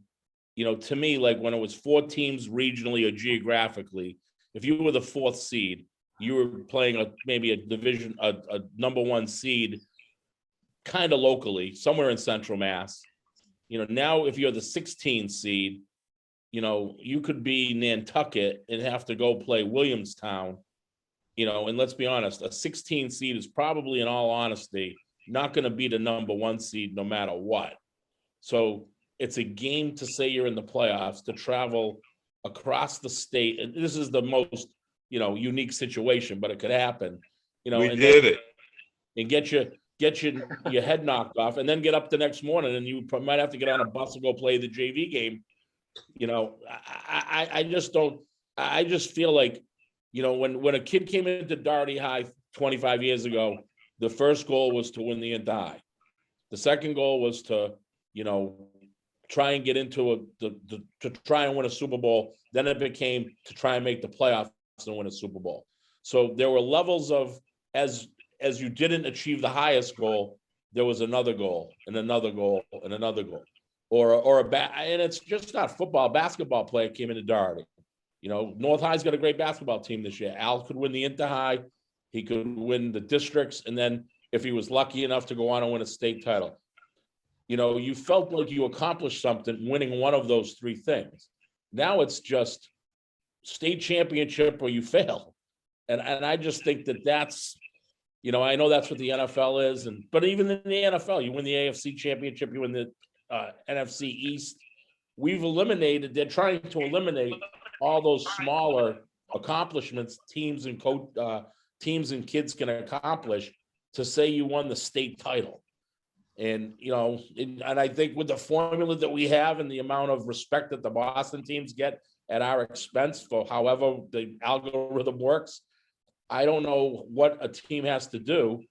you know, to me, like when it was 4 teams regionally or geographically, if you were the 4th seed, you were playing maybe a division, a number 1 seed, kind of locally, somewhere in Central Mass. You know, now if you're the 16th seed, you know, you could be Nantucket and have to go play Williamstown. You know, and let's be honest, a 16 seed is probably, in all honesty, not going to be the number 1 seed no matter what. So it's a game to say you're in the playoffs, to travel across the state. And this is the most, you know, unique situation, but it could happen. You know, we did it. And get your head knocked off, and then get up the next morning, and you might have to get on a bus and go play the JV game. You know, I just don't. I just feel like, you know, when a kid came into Doherty High 25 years ago, the first goal was to win the inter-high. The second goal was to, you know, try and get into to try and win a Super Bowl. Then it became to try and make the playoffs and win a Super Bowl. So there were levels of, as you didn't achieve the highest goal, there was another goal and another goal and another goal. And it's just not football. Basketball player came into Doherty. You know, North High's got a great basketball team this year. Al could win the inter-high. He could win the districts. And then if he was lucky enough to go on and win a state title, you know, you felt like you accomplished something winning one of those 3 things. Now it's just state championship or you fail. And I just think that's, you know, I know that's what the NFL is. But even in the NFL, you win the AFC championship, you win the NFC East. They're trying to eliminate all those smaller accomplishments teams and kids can accomplish to say you won the state title. And, you know, and I think with the formula that we have and the amount of respect that the Boston teams get at our expense for however the algorithm works, I don't know what a team has to do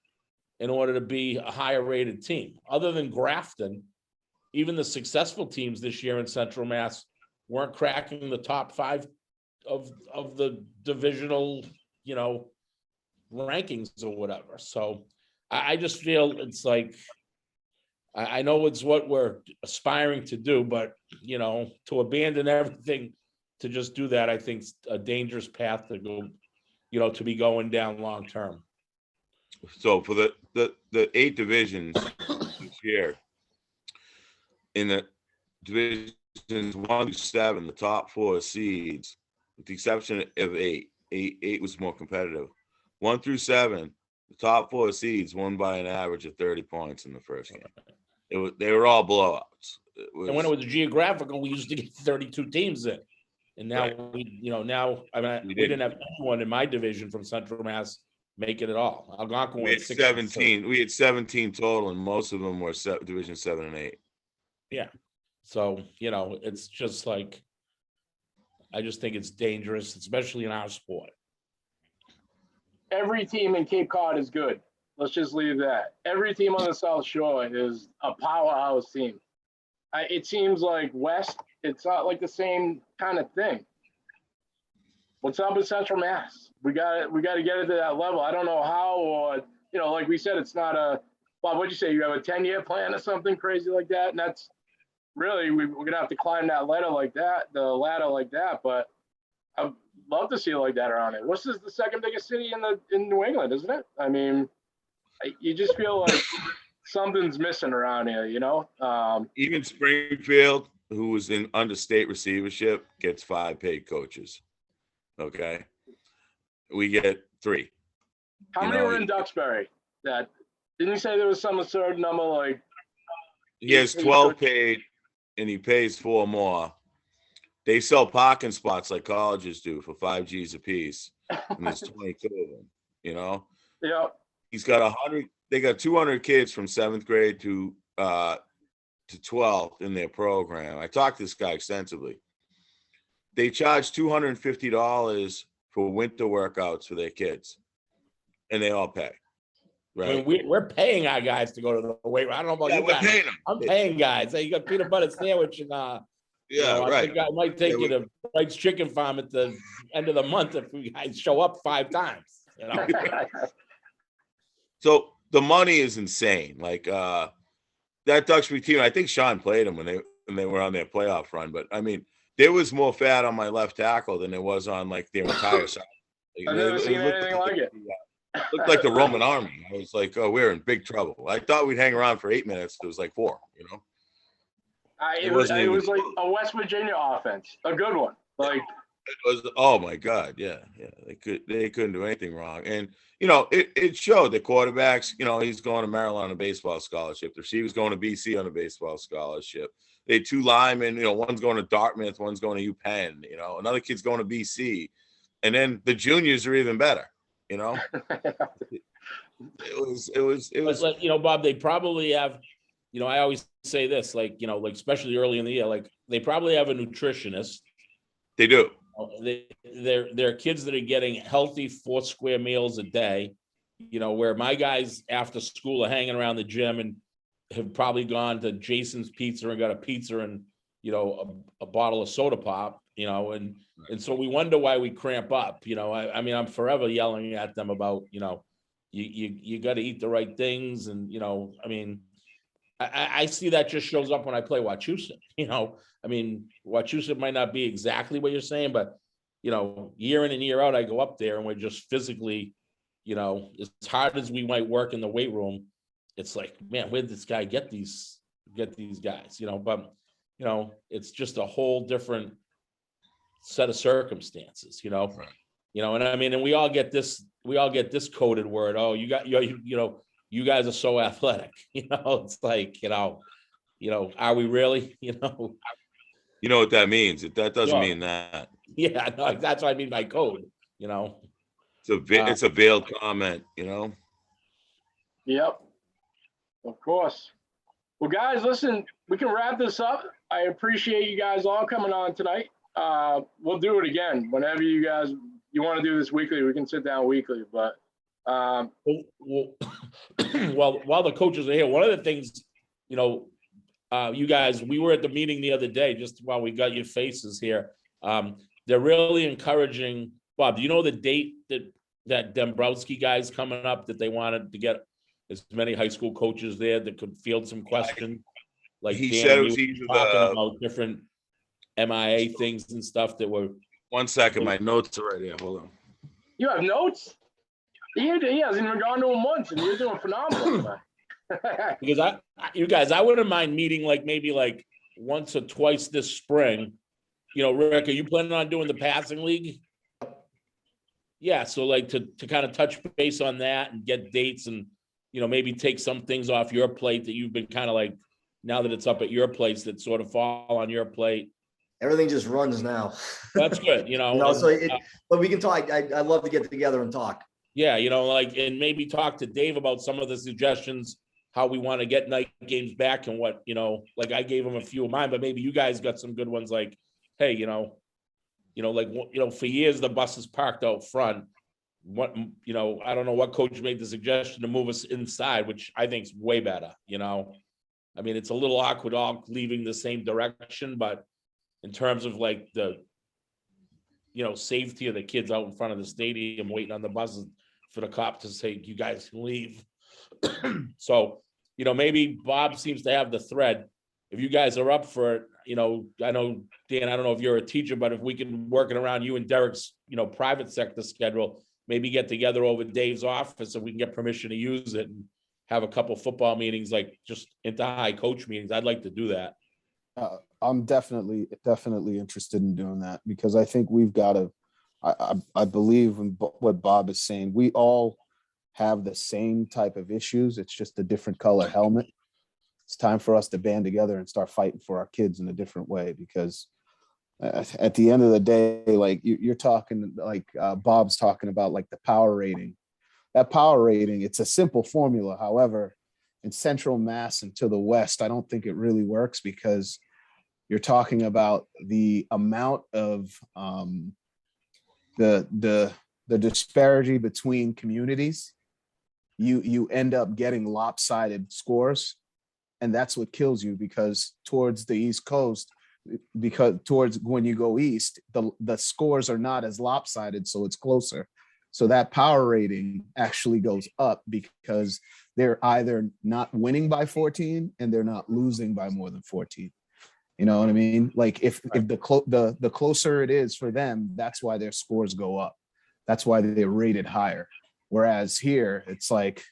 in order to be a higher rated team. Other than Grafton, even the successful teams this year in Central Mass weren't cracking the top 5 of the divisional, you know, rankings or whatever. So I just feel it's like, I know it's what we're aspiring to do, but, you know, to abandon everything to just do that, I think is a dangerous path to go, you know, to be going down long term. So for the 8 divisions this year, in the divisions 1 to 7, the top 4 seeds, with the exception of 8 was more competitive. 1 through 7, the top 4 seeds won by an average of 30 points in the first game. They were all blowouts. And when it was geographical, we used to get 32 teams in. And now Right. we didn't have anyone in my division from Central Mass make it at all. Algonquin We had was 17. We had 17 total, and most of them were division 7 and 8. Yeah. So, you know, it's just like, I just think it's dangerous, especially in our sport. Every team in Cape Cod is good. Let's just leave that. Every team on the South Shore is a powerhouse team. It seems like West, it's not like the same kind of thing. What's up with Central Mass? We got to get it to that level. I don't know how, or like we said, it's not a. Bob, what'd you say? You have a 10-year plan or something crazy like that, and that's really we're gonna have to climb that ladder like that, But I'd love to see it like that around here. Worcester is the second biggest city in New England, isn't it? I mean, you just feel like something's missing around here, Even Springfield, who was in under state receivership, gets 5 paid coaches. Okay, we get 3. How many were in Duxbury? That didn't you say there was some absurd number like? He has 12 paid, and he pays 4 more. They sell parking spots like colleges do for 5 G's a piece, and there's 22 of them. Yeah. He's got 100. They got 200 kids from 7th grade to 12th in their program. I talked to this guy extensively. They charge $250 for winter workouts for their kids, and they all pay. Right. I mean, we're paying our guys to go to the weight room. I don't know about you guys. Paying them. I'm paying guys. Hey, you got peanut butter sandwich and right. I think I might take you to Mike's Chicken Farm at the end of the month if we guys show up 5 times. So the money is insane. Like that Duxbury team, I think Sean played them when they were on their playoff run. But I mean, there was more fat on my left tackle than there was on like their entire side. I've never seen anything like it. Looked like the Roman army. I was like, oh, we're in big trouble. I thought we'd hang around for 8 minutes. It was like 4, It was like a West Virginia offense, a good one. Like it was. Oh my God, yeah. They couldn't do anything wrong, and it showed. The quarterbacks, he's going to Maryland on a baseball scholarship. The receiver's going to BC on a baseball scholarship. They had 2 linemen. one's going to Dartmouth, one's going to UPenn. Another kid's going to BC, and then the juniors are even better. It was like, Bob, they probably have, I always say this, like especially early in the year, like they probably have a nutritionist. They do. They're kids that are getting healthy 4 square meals a day, where my guys after school are hanging around the gym and have probably gone to Jason's Pizza and got a pizza and, a bottle of soda pop, and so we wonder why we cramp up. I mean, I'm forever yelling at them about, you got to eat the right things. And, I mean, I see that just shows up when I play Wachusett. I mean, Wachusett might not be exactly what you're saying, but, year in and year out, I go up there and we're just physically, as hard as we might work in the weight room, it's like, man, where did this guy get these guys, but, it's just a whole different set of circumstances, Right. And I mean, and we all get this coded word. Oh, you guys are so athletic, it's like, are we really, You know what that means? That doesn't mean that. Yeah, no, that's what I mean by code, It's a veiled comment, Yep. Of course. Well, guys, listen, we can wrap this up. I appreciate you guys all coming on tonight. We'll do it again whenever you want to do this weekly. We can sit down weekly, but well, while the coaches are here, one of the things, you guys, we were at the meeting the other day, just while we got your faces here. They're really encouraging. Bob, do you know the date that Dombrowski guy's coming up, that they wanted to get as many high school coaches there that could field some questions? Like he Dan, said it was either talking about different MIAA things and stuff that were. 1 second, my notes are right here. Hold on. You have notes? He hasn't even gone to him once, and you're doing phenomenal. Because I wouldn't mind meeting maybe once or twice this spring. Rick, are you planning on doing the passing league? Yeah, so to kind of touch base on that and get dates and maybe take some things off your plate that you've been kind of now that it's up at your place that sort of fall on your plate. Everything just runs now. That's good, but we can talk. I'd love to get together and talk. Yeah, and maybe talk to Dave about some of the suggestions, how we want to get night games back and what, I gave him a few of mine, but maybe you guys got some good ones hey, For years, the bus is parked out front. I don't know what coach made the suggestion to move us inside, which I think is way better, I mean, it's a little awkward all leaving the same direction, but in terms of like the, safety of the kids out in front of the stadium waiting on the buses for the cop to say, you guys can leave. So, maybe Bob seems to have the thread. If you guys are up for it, I know, Dan, I don't know if you're a teacher, but if we can work it around you and Derek's, private sector schedule, maybe get together over Dave's office so we can get permission to use it and have a couple football meetings, like just inter-high coach meetings. I'd like to do that. I'm definitely interested in doing that, because I think we've got to, I believe in what Bob is saying. We all have the same type of issues. It's just a different color helmet. It's time for us to band together and start fighting for our kids in a different way, because at the end of the day, like you're talking, like Bob's talking about, like the power rating. That power rating, it's a simple formula. However, in Central Mass and to the West, I don't think it really works, because you're talking about the amount of the disparity between communities. You end up getting lopsided scores, and that's what kills you, because towards the East Coast, because towards when you go east, the scores are not as lopsided, so it's closer. So that power rating actually goes up, because they're either not winning by 14 and they're not losing by more than 14. You know what I mean? Like if the closer it is for them, that's why their scores go up. That's why they're rated higher. Whereas here, it's like.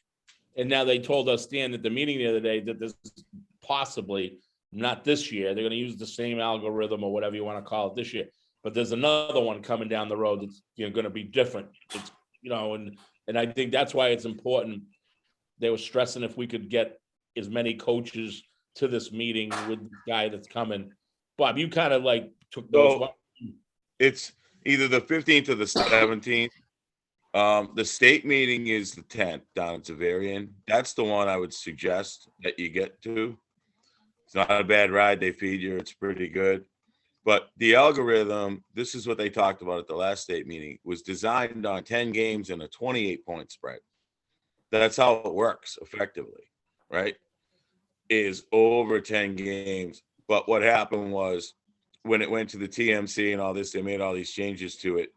And now they told us, Dan, at the meeting the other day, that this possibly not this year. They're going to use the same algorithm or whatever you want to call it this year. But there's another one coming down the road that's going to be different. It's and I think that's why it's important. They were stressing if we could get as many coaches to this meeting with the guy that's coming. Bob, you kind of like took those. So it's either the 15th or the 17th. The state meeting is the 10th down in Zavarian. That's the one I would suggest that you get to. It's not a bad ride. They feed you. It's pretty good. But the algorithm, this is what they talked about at the last state meeting, was designed on 10 games and a 28-point spread. That's how it works effectively, right? Is over 10 games. But what happened was when it went to the TMC and all this, they made all these changes to it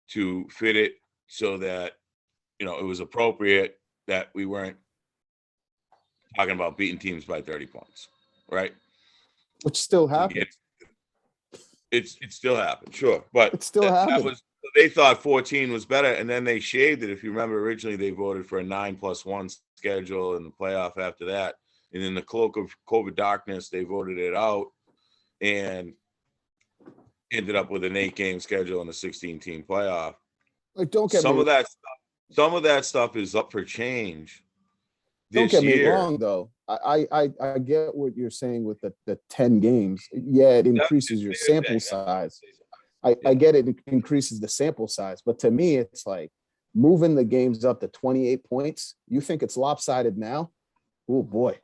to fit it so that, it was appropriate, that we weren't talking about beating teams by 30 points, right? Which still happens. It still happened, sure. But it still happened. They thought 14 was better, and then they shaved it. If you remember, originally they voted for a 9+1 schedule in the playoff after that. And in the cloak of COVID darkness, they voted it out and ended up with an 8-game schedule and a 16-team playoff. Like, don't get some of that stuff is up for change. Don't get me wrong, though. I get what you're saying with the 10 games. Yeah, it increases your sample size. I get it increases the sample size, but to me, it's like moving the games up to 28 points. You think it's lopsided now? Oh boy!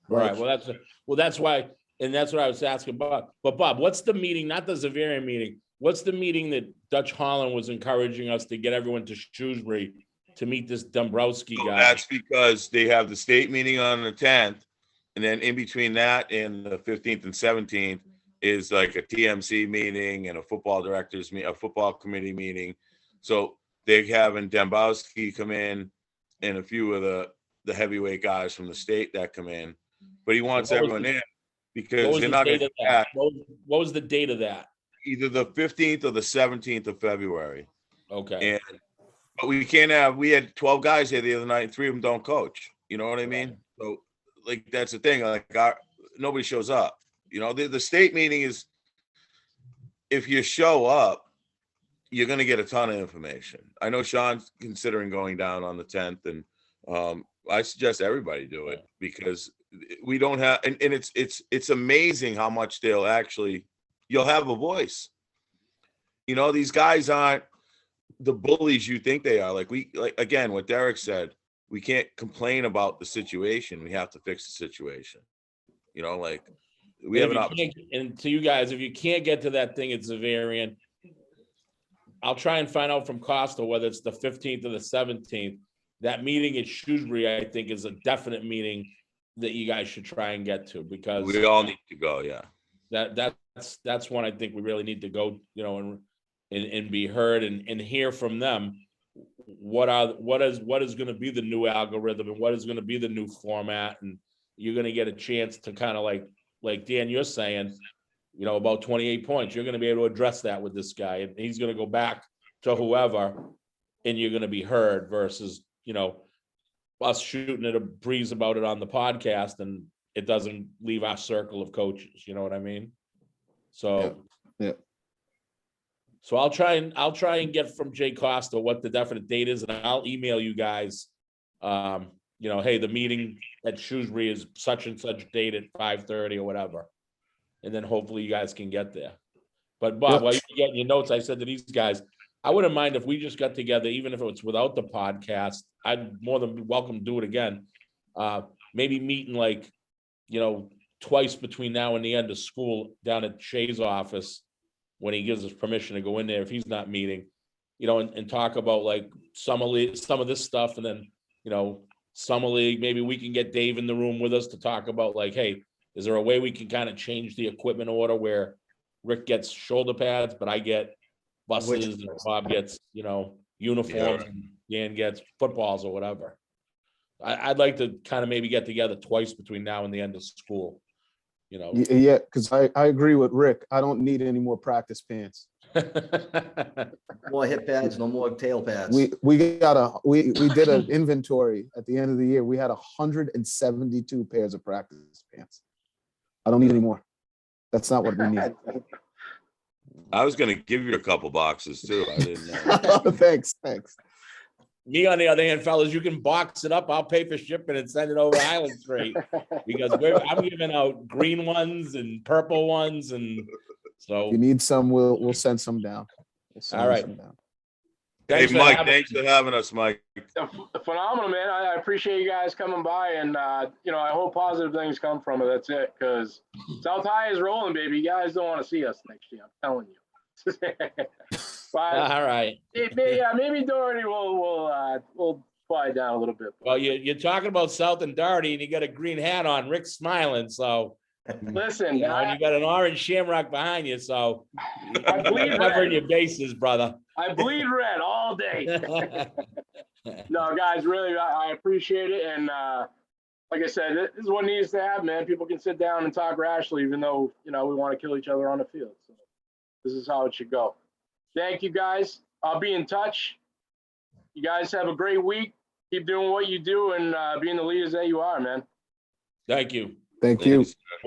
Right. Well, that's why, and that's what I was asking Bob. But Bob, what's the meeting? Not the Zavarian meeting. What's the meeting that Dutch Holland was encouraging us to get everyone to Shrewsbury to meet this Dombrowski guy? That's because they have the state meeting on the 10th, and then in between that and the 15th and 17th is like a TMC meeting and a football directors meeting, a football committee meeting. So they're having Dombrowski come in and a few of the heavyweight guys from the state that come in, but he wants everyone in because they're not going to get. What was the date of that? Either the 15th or the 17th of February. Okay. But we had 12 guys here the other night, and 3 of them don't coach. You know what I mean? So, like, that's the thing. Like, nobody shows up. The state meeting is, if you show up, you're going to get a ton of information. I know Sean's considering going down on the 10th, and I suggest everybody do it because we don't have, and it's amazing how much you'll have a voice. These guys aren't the bullies you think they are. Like again, what Derek said, we can't complain about the situation. We have to fix the situation. We have an opportunity. And to you guys, if you can't get to that thing at Zavarian, I'll try and find out from Costa whether it's the 15th or the 17th. That meeting at Shrewsbury, I think, is a definite meeting that you guys should try and get to, because We all need to go, yeah. that's one I think we really need to go, and be heard and hear from them. What is going to be the new algorithm, and what is going to be the new format, and you're going to get a chance to kind of like Dan, you're saying, about 28 points. You're going to be able to address that with this guy, and he's going to go back to whoever, and you're going to be heard versus, us shooting at a breeze about it on the podcast, and it doesn't leave our circle of coaches. You know what I mean? So, Yeah. So I'll try and get from Jay Costa what the definite date is, and I'll email you guys. Hey, the meeting at Shrewsbury is such and such date at 5:30 or whatever, and then hopefully you guys can get there. But Bob, while you're getting your notes, I said to these guys, I wouldn't mind if we just got together, even if it was without the podcast. I'd more than be welcome to do it again. Maybe meeting twice between now and the end of school down at Shay's office when he gives us permission to go in there if he's not meeting, and talk about like summer league, some of this stuff, and then summer league. Maybe we can get Dave in the room with us to talk about like, hey, is there a way we can kind of change the equipment order where Rick gets shoulder pads, but I get buses, and Bob gets, uniforms, and Dan gets footballs or whatever. I'd like to kind of maybe get together twice between now and the end of school, Yeah, because I agree with Rick. I don't need any more practice pants. More hip pads, no more tail pads. We did an inventory at the end of the year. We had 172 pairs of practice pants. I don't need any more. That's not what we need. I was going to give you a couple boxes too. I didn't know. Thanks. Me, on the other hand, fellas, you can box it up. I'll pay for shipping and send it over Island Street, because I'm giving out green ones and purple ones, and so If you need some, we'll send some down. All right. Hey, Mike, thanks for having us, Mike. Phenomenal, man. I appreciate you guys coming by, and I hope positive things come from it. That's it, because South High is rolling, baby. You guys don't want to see us next year. I'm telling you. But, all right. Maybe Doherty will quiet down a little bit. Well, you're talking about South and Doherty, and you got a green hat on. Rick's smiling, so Listen, and you got an orange Shamrock behind you, so I bleed you're covering red. your bases, brother. I bleed red all day. No, guys, really, I appreciate it, and like I said, this is what needs to happen, man. People can sit down and talk rationally, even though we want to kill each other on the field. So this is how it should go. Thank you, guys. I'll be in touch. You guys have a great week. Keep doing what you do and being the leaders that you are, man. Thank you. Thank you.